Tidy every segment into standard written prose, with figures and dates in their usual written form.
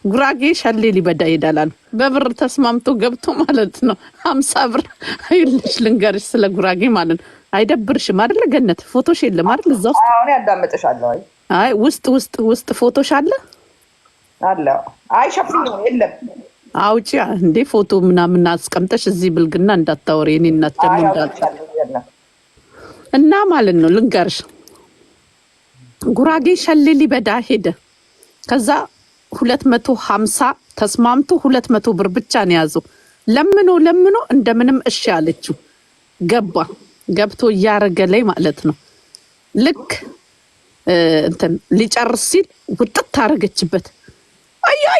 ጉራጌ ሸሌ ሊበዳ ይዳላል በብር ተስማምቶ ገብቶ ማለት ነው 50 ብር አይልሽ ልንገርሽ ስለ ጉራጌ ማለት ነው አይደብርሽም አይደል ገነት ፎቶሽ የለም አይደል እዛ ውስጥ አሁን ያዳምጥሻለሁ አይ ውስጥ ፎቶሽ አለ አይ ሸፍኝ የለም አውጪ እንዴ ፎቶ ምናምን አስቀምጠሽ እዚህ ብልግና እንዳታወሪ እኔ እናት ደግሞ እንዳልኩ እና ማለት ነው ልንገርሽ ጉራጌ ሸሌ ሊበዳ ሄደ ከዛ 250 ተስማምቶ 200 ብር ብቻ ነው ያዘው ለምኖ እንደምንም እሺ አለችው ገብቶ እያረገለይ ማለት ነው ልክ እንትን ሊጨርስ ሲል ውጥት ታረገችበት አያ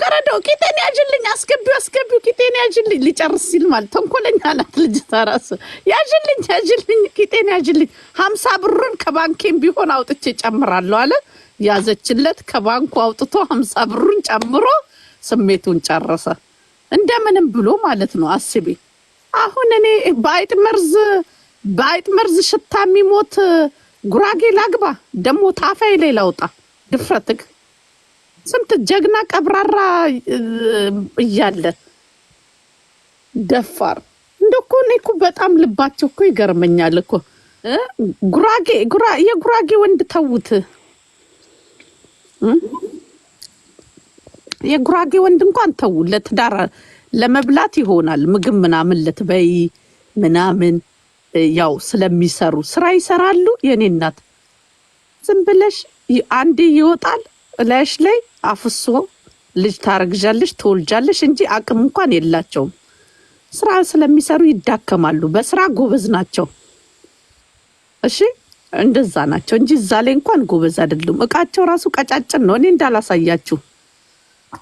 ገረዶ ቂጤን ያጅልኝ አስገቢው ቂጤን ያጅልኝ ሊጨርስ ሲል ማለት ተንኮለኛ ናት ልጅ ታራስ ያጅልኝ ቂጤን ያጅልኝ 50 ብሩን ከባንኬም ቢሆን አውጥቼ ጨምራለሁ አለ ያዘችለት ከባንኩ አውጥቶ 50 ብሩን ጨምሮ ስሜቱን ጨረሰ እንደምንም ብሎ ማለት ነው አስቢ አሁን እኔ በአይጥ መርዝ ሽታ የሚሞት ጉራጌ ላግባ ደሞ ታፋይ ላይ ላውጣ ድፍረትክ ስንት ጀግና ቀብራራ እያለ ደፋር እንደኮ እኔኮ በጣም ልባቸው እኮ ይገርመኛል እኮ የጉራጌ ወንድ ተውት የጉራጌ ወንድ እንኳን ተው ለትዳር ለመብላት ይሆናል ምግብ ምናምን ለትበይ ምናምን ያው ስለሚሰሩ ስራ ይሰራሉ የኔ እናት ዝም ብለሽ አንዴ ይወጣል ላሽ ላይ አፍሶ ልጅ ታረግጃለሽ ትወልጃለሽ እንጂ አቅም እንኳን የላቸውም ስራ ስለሚሰሩ ይዳከማሉ በስራ ጎበዝ ናቸው እሺ እንደዛ ናቸው እንጂ እዛ ላይ እንኳን ጎበዝ አይደሉም እቃቸው ራሱ ቀጫጭን ነው እኔ እንዳላሳያችሁ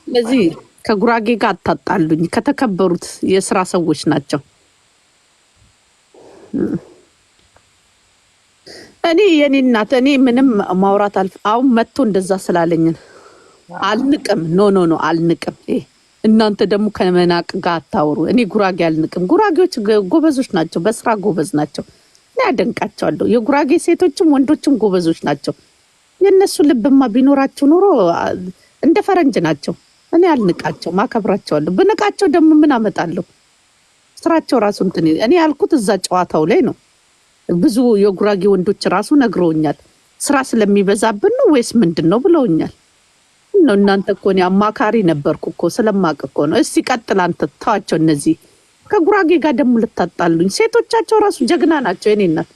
ስለዚህ ከጉራጌ ጋር አታጣሉኝ ከተከበሩት የስራ ሰዎች ናቸው እኔ የኔ እናት እኔ ምንም ማውራት አሁን መጥቶ እንደዛ ስላለኝ አልንቅም ኖ አልንቅም እናንተ ደግሞ ከመናቅ ጋር አታውሩ እኔ ጉራጌ አልንቅም ጉራጌዎች ጎበዞች ናቸው በስራ ጎበዝ ናቸው እኔ አደንቃቸዋለሁ የጉራጌ ሴቶችም ወንዶችም ጎበዞች ናቸው የነሱ ልብማ ቢኖራቸው ኖሮ እንደ ፈረንጅ ናቸው እኔ አልንቃቸው ማከብራቸዋለሁ ብንቃቸው ደግሞ ምን አመጣለሁ ስራቸው ራሱ እንትን እኔ ያልኩት እዛ ጨዋታው ላይ ነው ብዙ የጉራጌ ወንዶች ራሱ ነግረውኛል ስራ ስለሚበዛብን ነው ወይስ ምንድነው ብለውኛል ነው እናንተ እኮ እኔ አማካሪ ነበርኩ እኮ ስለማቅ እኮ ነው እስቲ ቀጥል አንተ ተዋቸው እነዚህ ከጉራጌ ጋር ደግሞ ልታጣሉኝ ሴቶቻቸው ራሱ ጀግና ናቸው የኔ እናት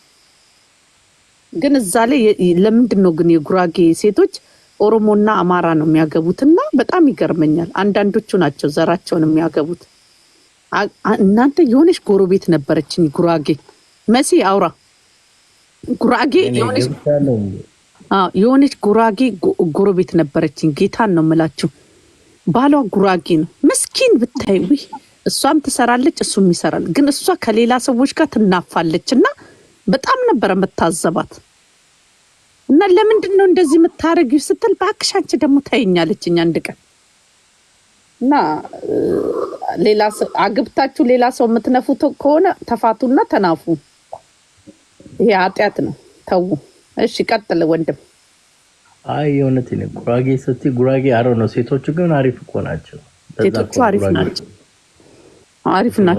ግን እዛ ላይ ለምንድነው ግን የጉራጌ ሴቶች ኦሮሞና አማራ ነው የሚያገቡትና በጣም ይገርመኛል አንዳንዶቹ ናቸው ዘራቸውን የሚያገቡት እናንተ የሆነች ጎረቤት ነበረችኝ ጉራጌ መሲ አውራ ጉራጌ የሆነች ጉራጌ ጎረቤት ነበረችኝ ጌታን ነው የምላችሁ ባሏ ጉራጌ ነው ምስኪን ብታይ እሷም ትሰራለች እሱም ይሰራል ግን እሷ ከሌላ ሰዎች ጋር ትናፋለችና በጣም ነበር መታዘባት እና ለምንድነው እንደዚህ የምታረጊው ስትል ባክሻንቺ ደግሞ ታይኛለችኝ አንድ ቀን እና ሌላ አግብታችሁ ሌላ ሰው የምትነፉት ከሆነ ተፋቱና ተናፉ ይሄ ኃጢአት ነው ተው እሺ ቀጥል ወንድም አይ የሆነቴ ነው ጉራጌ ስትይ ጉራጌ አሮ ነው ሴቶቹ ግን አሪፍ እኮ ናቸው ሴቶቹ አሪፍ ናቸው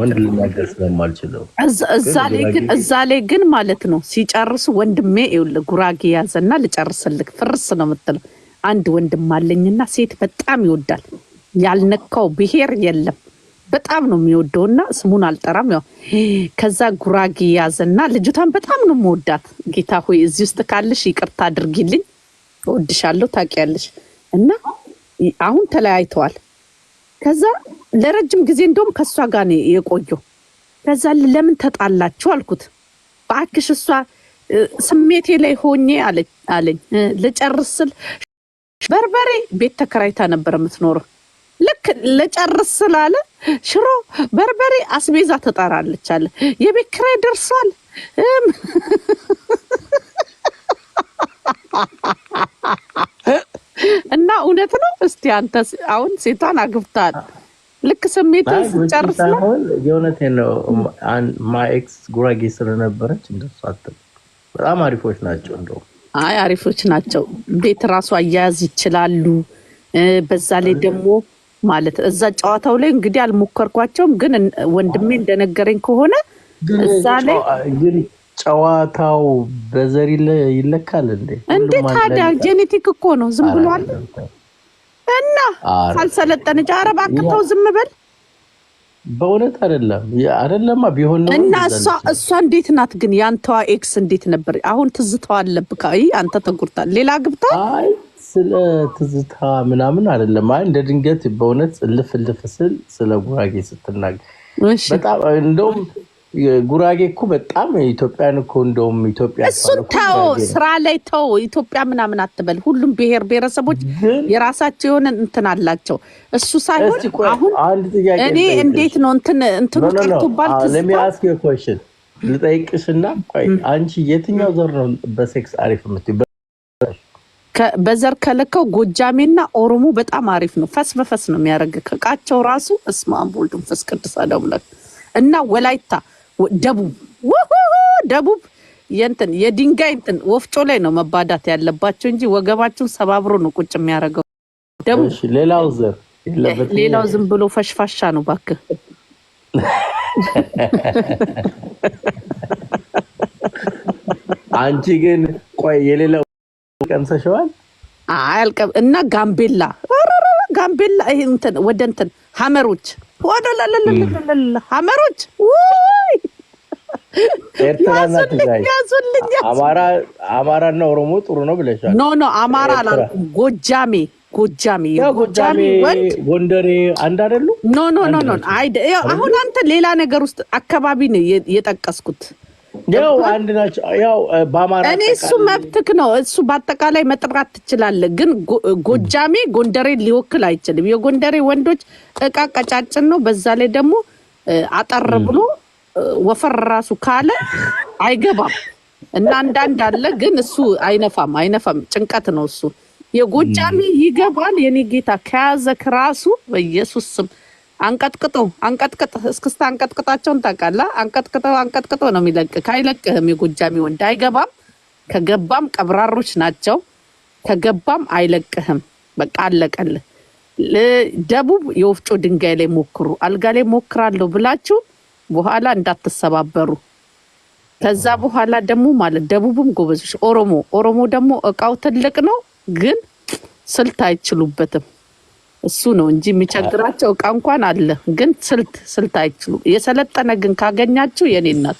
ወንድ ልናገር ስለማልችለው እዛ ላይ ግን ማለት ነው ሲጨርሱ ወንድሜ ይኸውልህ ጉራጌ ያዘና ልጨርስልክ ፍርስ ነው የምትለው አንድ ወንድም አለኝና ሴት በጣም ይወዳል ያልነካው ብሄር የለም በጣም ነው የሚወደውና ስሙን አልጠራም ያው ከዛ ጉራጌ ያዘና ልጅቷን በጣም ነው የምወዳት ጌታ ሆይ እዚህ ውስጥ ካለሽ ይቅርታ አድርጊልኝ እወድሻለሁ ታውቂያለሽ እና አሁን ተለያይተዋል ከዛ ለረጅም ጊዜ እንደውም ከሷ ጋር ነው የቆየው ከዛ ለምን ተጣላችሁ አልኩት ባክሽ እሷ ስሜቴ ላይ ሆኜ አለኝ ልጨርስል በርበሬ ቤት ተከራይታ ነበር የምትኖረው ልክ ለጨርስ ስላለ ሽሮ በርበሬ አስቤዛ ተጣራለች አለ የቤት ኪራይ ደርሷል እና እውነት ነው እስቲ አንተ አሁን ሴቷን አግብታል ልክ ስሜቱን ጨርስ ነው የእውነቴ ነው ማኤክስ ጉራጌ ስለነበረች እንደሷ በጣም አሪፎች ናቸው እንደው አይ አሪፎች ናቸው ቤት ራሱ አያያዝ ይችላሉ በዛ ላይ ደግሞ ማለት እዛ ጨዋታው ላይ እንግዲህ አልሞከርኳቸውም፣ ግን ወንድሜ እንደነገረኝ ከሆነ እዛ ላይ ግን ጨዋታው በዘር ይለካል እንዴ? እንዴ ታዲያ ጄኔቲክ እኮ ነው፣ ዝም ብሎ አለ እና ካልሰለጠነች አረብ አክተው ዝም በል። በእውነት አይደለማ ቢሆን ነው። እና እሷ እንዴት ናት ግን? ያንተዋ ኤክስ እንዴት ነበር? አሁን ትዝታው አለብህ? አይ አንተ ተጉርታል። ሌላ ግብታ? አይ ስለ ትዝታ ምናምን አይደለም። አይ እንደ ድንገት በእውነት ልፍ ስል ስለ ጉራጌ ስትናገር በጣም እንደውም ጉራጌ እኮ በጣም ኢትዮጵያን እኮ እንደውም ኢትዮጵያ እሱን ተው፣ ስራ ላይ ተው። ኢትዮጵያ ምናምን አትበል። ሁሉም ብሔር ብሔረሰቦች የራሳቸው የሆነ እንትን አላቸው። እሱ ሳይሆን አሁን እኔ እንዴት ነው እንትኑ ቀርቶባል። ለሚያስክ ኮሽን ልጠይቅሽና ቆይ አንቺ የትኛው ዘር ነው በሴክስ አሪፍ የምትይው? በዘር ከለከው ጎጃሜና ኦሮሞ በጣም አሪፍ ነው። ፈስ በፈስ ነው የሚያደርግ ከቃቸው ራሱ እስማ አምቦልዱን ፈስ ቅዱስ አደሙላክ እና ወላይታ ደቡብ የእንትን የድንጋይ እንትን ወፍጮ ላይ ነው መባዳት ያለባቸው እንጂ ወገባቸውን ሰባብሮ ነው ቁጭ የሚያደርገው። ደቡብ ሌላው ዘር ሌላው ዝም ብሎ ፈሽፋሻ ነው እባክህ። አንቺ ግን ቆይ የሌላው ቀምሰሽዋል? አልቀም እና ጋምቤላ ይሄ እንትን ወደ እንትን ሐመሮች ሐመሮች ወይ ኤርትራና ትግራይ አማራና ኦሮሞ ጥሩ ነው ብለሻል። ኖ አማራ አላልኩም። ጎጃሜ ወንድ ጎንደሬ አንድ አይደሉ? ኖ አሁን አንተ ሌላ ነገር ውስጥ አካባቢ ነው የጠቀስኩት። ያው አንድ ናቸው። ያው በአማራ እኔ እሱ መብትክ ነው። እሱ በአጠቃላይ መጥራት ትችላለህ። ግን ጎጃሜ ጎንደሬ ሊወክል አይችልም። የጎንደሬ ወንዶች እቃ ቀጫጭን ነው። በዛ ላይ ደግሞ አጠር ብሎ ወፈር ራሱ ካለ አይገባም እና አንዳንድ አለ። ግን እሱ አይነፋም። ጭንቀት ነው እሱ። የጎጃሜ ይገባል። የኔ ጌታ ከያዘክ ራሱ በኢየሱስ ስም አንቀጥቅጥ እስክስታ አንቀጥቅጣቸውን ታውቃለህ? አንቀጥቅጠው ነው የሚለቅህ። አይለቅህም። የጎጃሜ ወንድ አይገባም። ከገባም ቀብራሮች ናቸው። ከገባም አይለቅህም። በቃ አለቀልህ። ደቡብ የወፍጮ ድንጋይ ላይ ሞክሩ። አልጋ ላይ ሞክራለሁ ብላችሁ በኋላ እንዳትሰባበሩ። ከዛ በኋላ ደግሞ ማለት ደቡብም ጎበዞች። ኦሮሞ ደግሞ እቃው ትልቅ ነው፣ ግን ስልት አይችሉበትም። እሱ ነው እንጂ የሚቸግራቸው እቃ እንኳን አለ፣ ግን ስልት አይችሉም። የሰለጠነ ግን ካገኛችሁ የኔ እናት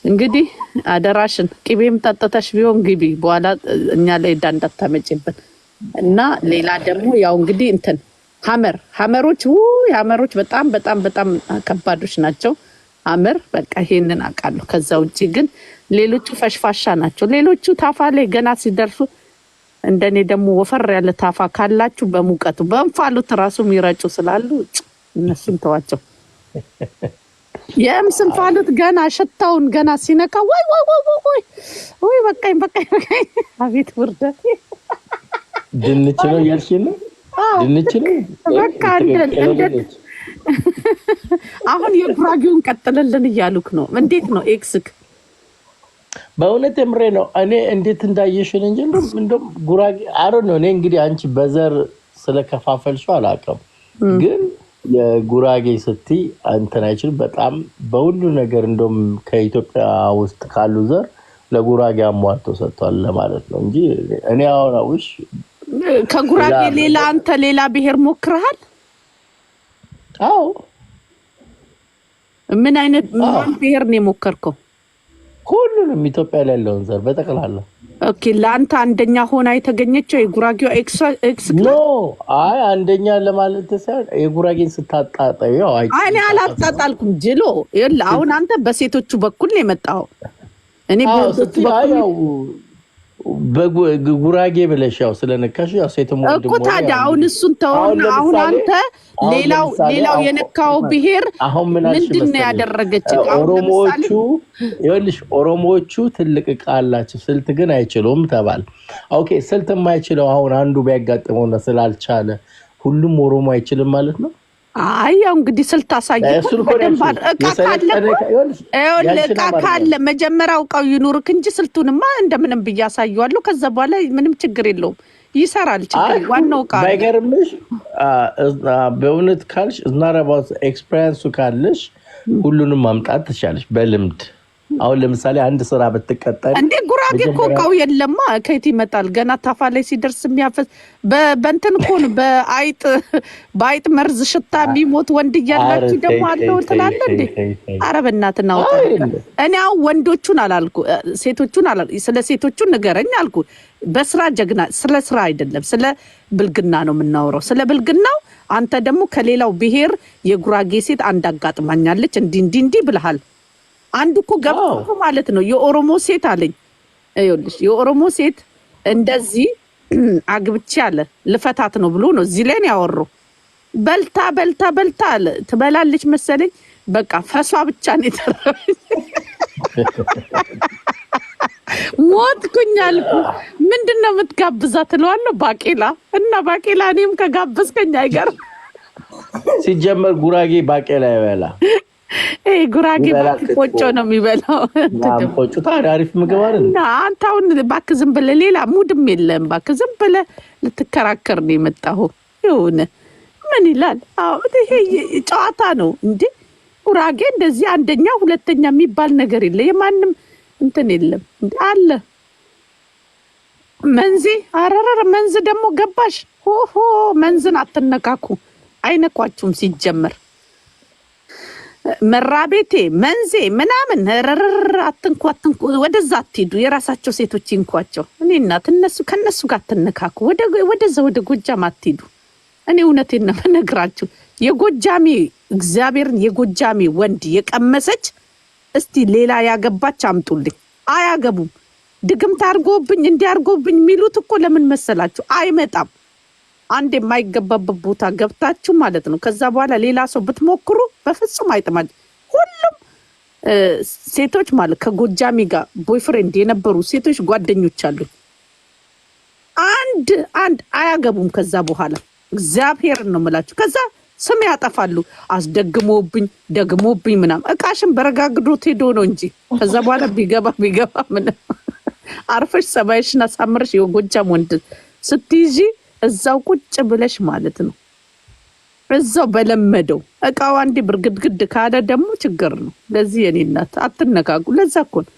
እንግዲህ አደራሽን ቅቤም ጠጥተሽ ቢሆን ግቢ፣ በኋላ እኛ ላይ ዕዳ እንዳታመጪብን። እና ሌላ ደግሞ ያው እንግዲህ እንትን ሐመሮች በጣም ከባዶች ናቸው። ሐመር በቃ ይሄንን አውቃለሁ። ከዛ ውጪ ግን ሌሎቹ ፈሽፋሻ ናቸው። ሌሎቹ ታፋ ላይ ገና ሲደርሱ እንደኔ ደግሞ ወፈር ያለ ታፋ ካላችሁ በሙቀቱ በእንፋሎት ራሱ የሚረጩ ስላሉ እነሱን ተዋቸው። የእምስን ፋሎት ገና ሽታውን ገና ሲነካ ወይ በቃኝ። አቤት ውርደት። ድንች ነው ያልሽኝ ነው? ድንች ነው በቃ አሁን የጉራጌውን ቀጥለልን እያሉክ ነው። እንዴት ነው ኤክስክ? በእውነት ምሬ ነው። እኔ እንዴት እንዳየሽን እንጂ እንደም ጉራጌ አሮ ነው። እኔ እንግዲህ አንቺ በዘር ስለከፋፈልሽው አላውቅም፣ ግን የጉራጌ ስትይ አንተን አይችልም። በጣም በሁሉ ነገር እንደም ከኢትዮጵያ ውስጥ ካሉ ዘር ለጉራጌ አሟልቶ ሰጥቷል ለማለት ነው እንጂ እኔ አሁን አውሽ ከጉራጌ ሌላ አንተ ሌላ ብሔር ሞክረሃል? አዎ። ምን አይነት ብሔር ነው የሞከርከው? ሁሉንም ኢትዮጵያ ላይ ያለውን ዘር በጠቅላላ። ኦኬ። ለአንተ አንደኛ ሆና የተገኘችው የጉራጌው ኤክስ ኖ፣ አይ አንደኛ ለማለት ሳይሆን የጉራጌን ስታጣጣው ያው እኔ አላጣጣልኩም ጅሎ። ይኸውልህ አሁን አንተ በሴቶቹ በኩል ነው የመጣው። እኔ በወንዶቹ በኩል በጉራጌ ብለሽ ያው ስለነካሽ ያው ሴትም ወንድም እኮ ታዲያ አሁን እሱን ተውና፣ አሁን አንተ ሌላው የነካው ብሔር ምንድን ነው ያደረገች? ኦሮሞዎቹ ትልቅ ዕቃ አላቸው፣ ስልት ግን አይችሉም ተባል። ኦኬ፣ ስልት የማይችለው አሁን አንዱ ቢያጋጥመውና ስላልቻለ ሁሉም ኦሮሞ አይችልም ማለት ነው? አይ ያው እንግዲህ ስልት አሳየው። እቃ ካለ መጀመሪያ እቃው ይኑርክ እንጂ ስልቱንማ እንደምንም ብዬ አሳየዋለሁ። ከዛ በኋላ ምንም ችግር የለውም። ይሰራል። ችግር ዋናው ቃል ባይገርምሽ በእውነት ካልሽ እናረባት ኤክስፔሪንሱ ካለሽ ሁሉንም ማምጣት ትችላለሽ በልምድ። አሁን ለምሳሌ አንድ ስራ ብትቀጠል እንዴ ጉራጌ እኮ እቃው የለማ ከየት ይመጣል? ገና ታፋ ላይ ሲደርስ የሚያፈስ በእንትን እኮ ነው። በአይጥ መርዝ ሽታ የሚሞት ወንድ እያላችሁ ደግሞ አለው ትላለህ እንዴ? ኧረ በእናትህ እናውጣ። እኔ አሁን ወንዶቹን አላልኩ ሴቶቹን አላልኩ። ስለ ሴቶቹ ንገረኝ አልኩ። በስራ ጀግና፣ ስለ ስራ አይደለም ስለ ብልግና ነው የምናወራው። ስለ ብልግናው አንተ ደግሞ ከሌላው ብሔር የጉራጌ ሴት አንድ አጋጥማኛለች እንዲህ ብለሃል። አንዱ እኮ ገብቶ ማለት ነው የኦሮሞ ሴት አለኝ። ይኸውልሽ የኦሮሞ ሴት እንደዚህ አግብቼ አለ ልፈታት ነው ብሎ ነው እዚህ ላይ ነው ያወራው። በልታ አለ ትበላለች መሰለኝ። በቃ ፈሷ ብቻ ነው የተረፈኝ። ሞትኩኝ አልኩ። ምንድን ነው የምትጋብዛት እለዋለሁ። ባቄላ እና ባቄላ እኔም ከጋበዝከኝ አይቀርም። ሲጀመር ጉራጌ ባቄላ ይበላ ጉራጌ ቆጮ ነው የሚበላው። ቆጮ ታዲያ አሪፍ ምግብ አይደል? አንተ አሁን እባክህ ዝም ብለህ ሌላ ሙድም የለም እባክህ ዝም ብለህ ልትከራከር ነው የመጣኸው። የሆነ ምን ይላል? ይሄ ጨዋታ ነው እንዴ? ጉራጌ እንደዚህ አንደኛ ሁለተኛ የሚባል ነገር የለ። የማንም እንትን የለም እንዴ አለ። መንዚ አረረረ መንዝ ደግሞ ገባሽ። ሆሆ መንዝን አትነካኩ፣ አይነኳችሁም ሲጀመር መራቤቴ መንዜ ምናምን ረረረ አትንኩ፣ ወደዛ አትሄዱ። የራሳቸው ሴቶች ይንኳቸው። እኔ እናት ከነሱ ጋር አትነካኩ። ወደዛ ወደ ጎጃም አትሄዱ። እኔ እውነቴን ነው የምነግራችሁ። የጎጃሜ እግዚአብሔርን የጎጃሜ ወንድ የቀመሰች እስቲ ሌላ ያገባች አምጡልኝ። አያገቡም። ድግምት አድርጎብኝ እንዲያርጎብኝ የሚሉት እኮ ለምን መሰላችሁ? አይመጣም። አንድ የማይገባበት ቦታ ገብታችሁ ማለት ነው። ከዛ በኋላ ሌላ ሰው ብትሞክሩ በፍጹም አይጥማል። ሁሉም ሴቶች ማለት ከጎጃሚ ጋር ቦይፍሬንድ የነበሩ ሴቶች ጓደኞች አሉኝ። አንድ አያገቡም። ከዛ በኋላ እግዚአብሔርን ነው የምላችሁ። ከዛ ስም ያጠፋሉ። አስደግሞብኝ ደግሞብኝ ምናምን እቃሽን በረጋግዶት ሄዶ ነው እንጂ ከዛ በኋላ ቢገባ ምንም አርፈሽ ሰባይሽን አሳምረሽ የጎጃም ወንድ ስትይዢ እዛው ቁጭ ብለሽ ማለት ነው። እዛው በለመደው እቃው አንዴ ብርግድግድ ካለ ደግሞ ችግር ነው። ለዚህ የኔ እናት አትነካኩ። ለዛ እኮ ነው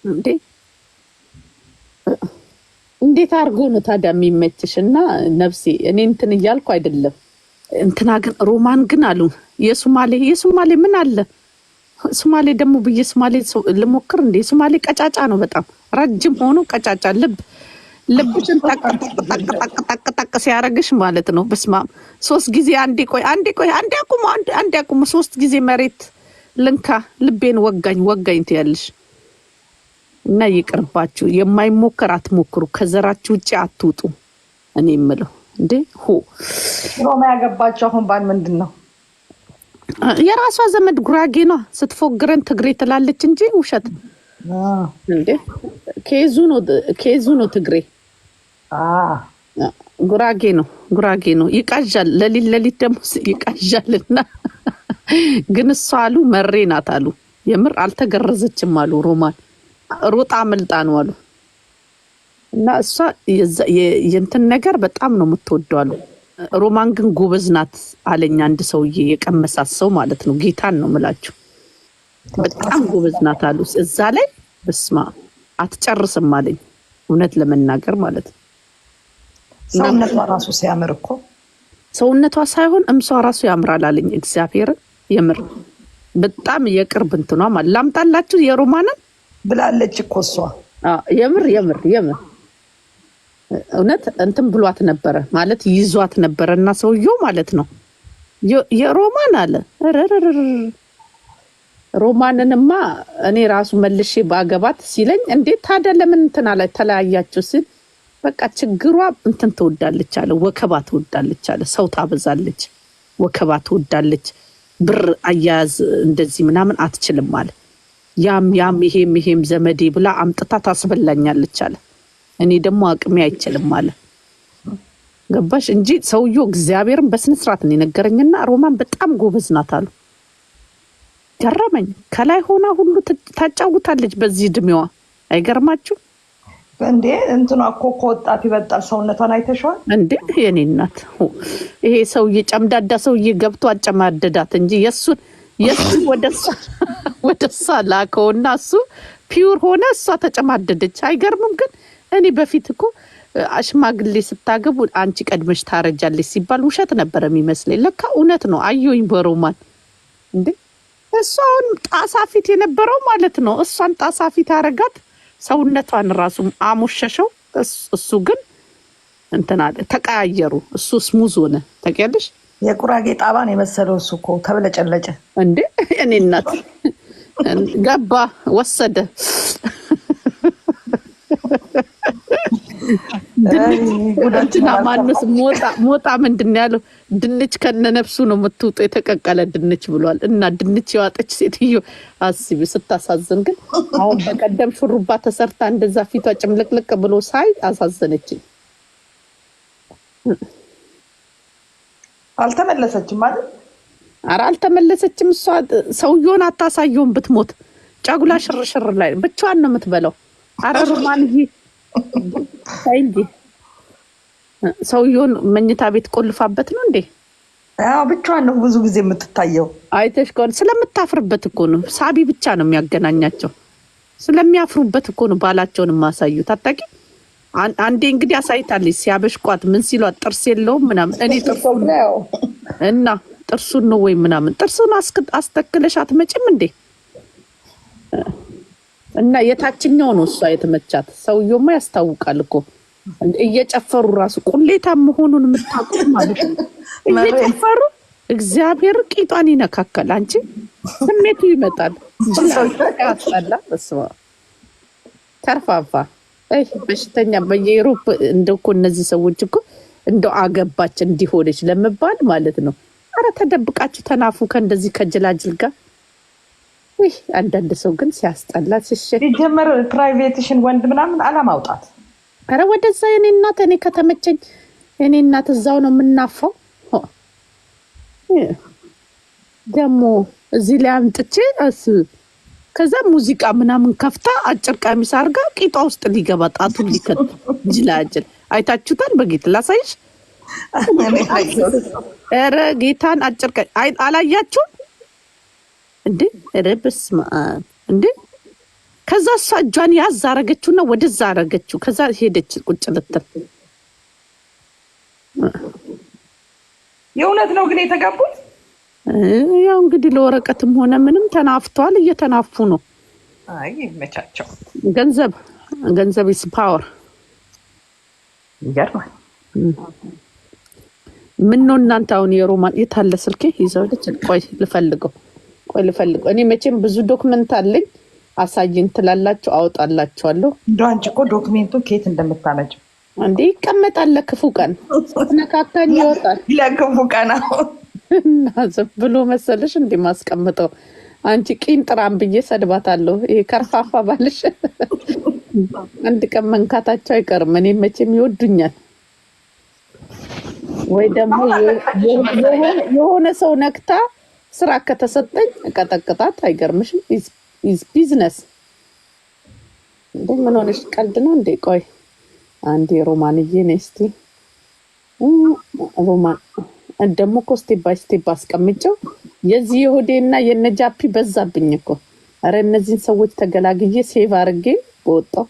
እንዴ። እንዴት አድርጎ ነው ታዲያ የሚመችሽ? እና ነፍሴ እኔ እንትን እያልኩ አይደለም። እንትና ግን ሮማን ግን አሉ የሱማሌ ምን አለ ሱማሌ ደግሞ ብዬ ሱማሌ ልሞክር እንዴ? ሱማሌ ቀጫጫ ነው በጣም ረጅም ሆኖ ቀጫጫ ልብሽን ጠቅ ሲያረግሽ ማለት ነው። በስማም 3 ጊዜ አንዴ ቆይ አንዴ አቁሙ 3 ጊዜ መሬት ልንካ ልቤን ወጋኝ ትያለሽ። እና ይቅርባችሁ። የማይሞከር አትሞክሩ። ከዘራችሁ ውጭ አትውጡ። እኔ የምለው እንዴ ሮማ ያገባቸው አሁን ባል ምንድን ነው? የራሷ ዘመድ ጉራጌ ነው። ስትፎግረን ትግሬ ትላለች እንጂ ውሸት እንዴ። ኬዙ ነው ትግሬ። ጉራጌ ነው። ይቃዣል። ለሊት ደግሞ ይቃዣልና ግን እሷ አሉ መሬ ናት አሉ። የምር አልተገረዘችም አሉ። ሮማን ሮጣ አመልጣ ነው አሉ። እና እሷ የእንትን ነገር በጣም ነው የምትወደው አሉ። ሮማን ግን ጎበዝ ናት አለኝ አንድ ሰውዬ የቀመሳት ሰው ማለት ነው። ጌታን ነው የምላችሁ። በጣም ጎበዝ ናት አሉ። እዛ ላይ በስማ አትጨርስም አለኝ እውነት ለመናገር ማለት ነው። ሰውነቷ ራሱ ሲያምር እኮ ሰውነቷ ሳይሆን እምሷ ራሱ ያምራል አለኝ። እግዚአብሔር የምር በጣም የቅርብ እንትኗ ማለት ላምጣላችሁ የሮማንን ብላለች እኮ እሷ የምር እውነት እንትን ብሏት ነበረ ማለት ይዟት ነበረ። እና ሰውየው ማለት ነው የሮማን አለ ሮማንንማ እኔ ራሱ መልሼ ባገባት ሲለኝ እንዴት ታዲያ ለምን እንትን አለ ተለያያችሁ ሲል በቃ ችግሯ እንትን ትወዳለች አለ። ወከባ ትወዳለች አለ። ሰው ታበዛለች፣ ወከባ ትወዳለች። ብር አያያዝ እንደዚህ ምናምን አትችልም አለ። ያም ይሄም ዘመዴ ብላ አምጥታ ታስበላኛለች አለ። እኔ ደግሞ አቅሜ አይችልም አለ። ገባሽ እንጂ ሰውየው እግዚአብሔርን በስነስርዓት ነው የነገረኝና ሮማን በጣም ጎበዝ ናት አሉ። ገረመኝ። ከላይ ሆና ሁሉ ታጫውታለች በዚህ እድሜዋ። አይገርማችሁ? እንዴ እንትኗ እኮ ከወጣት ይበልጣል። ሰውነቷን አይተሽዋል እንዴ? የኔ እናት ይሄ ሰውዬ ጨምዳዳ ሰውዬ ገብቶ አጨማደዳት እንጂ የእሱን ወደሳ ላከውና እሱ ፒውር ሆነ፣ እሷ ተጨማደደች። አይገርምም? ግን እኔ በፊት እኮ ሽማግሌ ስታገቡ አንቺ ቀድመሽ ታረጃለች ሲባል ውሸት ነበረ የሚመስለኝ። ለካ እውነት ነው። አየሁኝ በሮማን እንዴ እሷ አሁን ጣሳ ፊት የነበረው ማለት ነው። እሷን ጣሳ ፊት አረጋት፣ ሰውነቷን ራሱ አሞሸሸው። እሱ ግን እንትን አለ፣ ተቀያየሩ። እሱ ስሙዝ ሆነ። ታውቂያለሽ? የቁራጌ ጣባን የመሰለው እሱ እኮ ተብለጨለጨ እንዴ። እኔ እናት ገባ ወሰደ። ድንችና ማነስ ሞጣ ምንድን ነው ያለው? ድንች ከነነፍሱ ነው የምትውጡ የተቀቀለ ድንች ብሏል። እና ድንች የዋጠች ሴትዮ አስቢ፣ ስታሳዝን። ግን አሁን በቀደም ሹሩባ ተሰርታ እንደዛ ፊቷ ጭምልቅልቅ ብሎ ሳይ አሳዘነችኝ። አልተመለሰችም ማለት? ኧረ አልተመለሰችም። እሷ ሰውየውን አታሳየውም። ብትሞት ጫጉላ ሽርሽር ላይ ብቻዋን ነው የምትበላው። ኧረ ሮማንዬ ሳይ እንጂ ሰውየውን መኝታ ቤት ቆልፋበት ነው እንዴ? አዎ ብቻዋን ነው ብዙ ጊዜ የምትታየው። አይተሽ ከሆነ ስለምታፍርበት እኮ ነው። ሳቢ ብቻ ነው የሚያገናኛቸው። ስለሚያፍሩበት እኮ ነው ባላቸውን የማሳዩት። አታውቂ? አንዴ እንግዲህ አሳይታለች። ሲያበሽቋት ምን ሲሏት ጥርስ የለውም ምናምን። እኔ ጥርሱን እና ጥርሱን ነው ወይ ምናምን፣ ጥርሱን አስተክለሽ አትመጭም እንዴ? እና የታችኛው ነው እሷ የተመቻት። ሰውየውማ ያስታውቃል እኮ እየጨፈሩ ራሱ ቁሌታም መሆኑን የምታውቁት ማለት ነው። እየጨፈሩ እግዚአብሔር ቂጧን ይነካካል። አንቺ ስሜቱ ይመጣል። ያስጠላ። በስመ አብ ተርፋፋ በሽተኛ በየሮፕ እንደው እኮ እነዚህ ሰዎች እኮ እንደው አገባች እንዲሆነች ለመባል ማለት ነው። አረ ተደብቃችሁ ተናፉ ከእንደዚህ ከጅላጅል ጋር። ይህ አንዳንድ ሰው ግን ሲያስጠላ ሲጀመር ፕራይቬትሽን ወንድ ምናምን አላማውጣት። አረ ወደዛ የኔ እናት፣ እኔ ከተመቸኝ የኔ እናት እዛው ነው የምናፋው። ደግሞ እዚህ ላይ አምጥቼ ከዛ ሙዚቃ ምናምን ከፍታ አጭር ቀሚስ አርጋ ቂጧ ውስጥ ሊገባ ጣቱን ሊከት ጅላጅል። አይታችሁታል? በጌት ላሳይሽ። ኧረ ጌታን አጭር አላያችሁም እንዴ? ኧረ በስመ አብ እንዴ! ከዛ እሷ እጇን ያዝ አረገችውና ወደዛ አረገችው። ከዛ ሄደች ቁጭ ልትል። የእውነት ነው ግን የተጋቡት? ያው እንግዲህ ለወረቀትም ሆነ ምንም ተናፍተዋል፣ እየተናፉ ነው። አይ ይመቻቸው። ገንዘብ ኢስ ፓወር። ይገርማል። ምን ነው እናንተ አሁን የሮማን የታለ ስልኬ ይዘው ቆይ ልፈልገው። እኔ መቼም ብዙ ዶክመንት አለኝ። አሳይን ትላላችሁ፣ አወጣላችኋለሁ። እንደው አንቺ እኮ ዶክሜንቱን ከየት እንደምታመጭ እንዴ! ይቀመጣል ለክፉ ቀን፣ ነካካኝ ይወጣል ለክፉ ቀን። እና ዝም ብሎ መሰለሽ እንዴ ማስቀምጠው? አንቺ ቂንጥራም ብዬ ሰድባታለሁ። ይሄ ከርፋፋ ባልሽ አንድ ቀን መንካታቸው አይቀርም። እኔ መቼም ይወዱኛል ወይ ደግሞ የሆነ ሰው ነክታ ስራ ከተሰጠኝ እቀጠቅጣት። አይገርምሽም? ኢዝ ቢዝነስ። እንዴ ምን ሆነሽ? ቀልድ ነው እንዴ? ቆይ አንዴ ሮማንዬ ነይ እስቲ። ሮማን ደግሞ እኮ ስቴፕ ባይ ስቴፕ አስቀምጨው። የዚህ የሆዴና የነጃፒ በዛብኝ እኮ። አረ እነዚህን ሰዎች ተገላግዬ ሴቭ አድርጌ በወጣው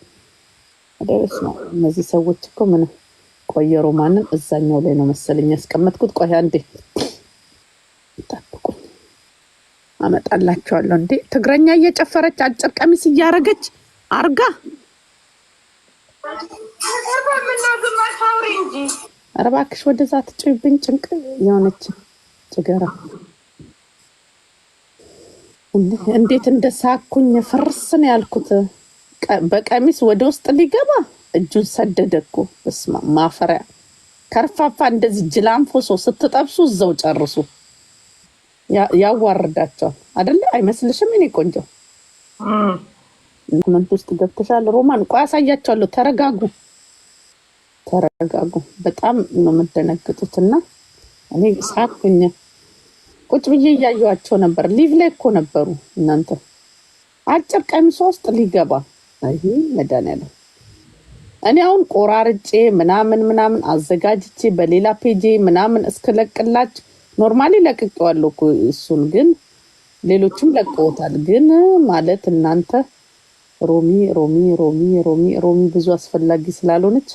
አደረስ ነው። እነዚህ ሰዎች እኮ ምን ቆየ። ሮማንን እዛኛው ላይ ነው መሰለኝ ያስቀመጥኩት። ቆይ አንዴ ጠብቁኝ፣ አመጣላችኋለሁ። እንዴ ትግረኛ እየጨፈረች አጭር ቀሚስ እያረገች አርጋ። ኧረ እባክሽ ወደዛ ትጭብኝ። ጭንቅ የሆነች ጭገራ እንዴት እንደሳኩኝ ፍርስ ነው ያልኩት። በቀሚስ ወደ ውስጥ ሊገባ እጁን ሰደደ እኮ። በስመ አብ ማፈሪያ ከርፋፋ። እንደዚህ ጅላንፎ ሰው ስትጠብሱ እዛው ጨርሱ። ያዋርዳቸዋል አይደለ? አይመስልሽም? እኔ ቆንጆ ኮመንት ውስጥ ገብተሻል ሮማን። ቆይ አሳያቸዋለሁ። ተረጋጉ። በጣም ነው የምደነግጡትና እኔ ሳኩኝ። ቁጭ ብዬ እያየኋቸው ነበር። ሊቭ ላይ እኮ ነበሩ እናንተ። አጭር ቀሚሷ ውስጥ ሊገባ አይ መድኃኒዓለም እኔ አሁን ቆራርጬ ምናምን አዘጋጅቼ በሌላ ፔጄ ምናምን እስከለቅላች ኖርማሊ ለቅቄዋለሁ እኮ እሱን። ግን ሌሎችም ለቀውታል። ግን ማለት እናንተ ሮሚ ብዙ አስፈላጊ ስላልሆነች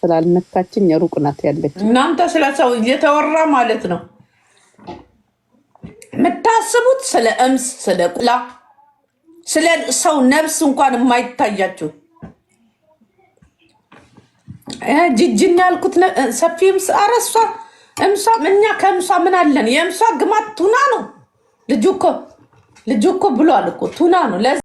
ስላልነካችኝ ሩቅ ናት ያለች። እናንተ ስለ ሰው እየተወራ ማለት ነው የምታስቡት፣ ስለ እምስ፣ ስለ ቁላ፣ ስለ ሰው ነፍስ እንኳን የማይታያችሁ። ጅጅና ያልኩት ሰፊ እምስ አረሷ እምሷ እኛ ከእምሷ ምን አለን? የእምሷ ግማት ቱና ነው። ልጁ እኮ ብሏል እኮ ቱና ነው።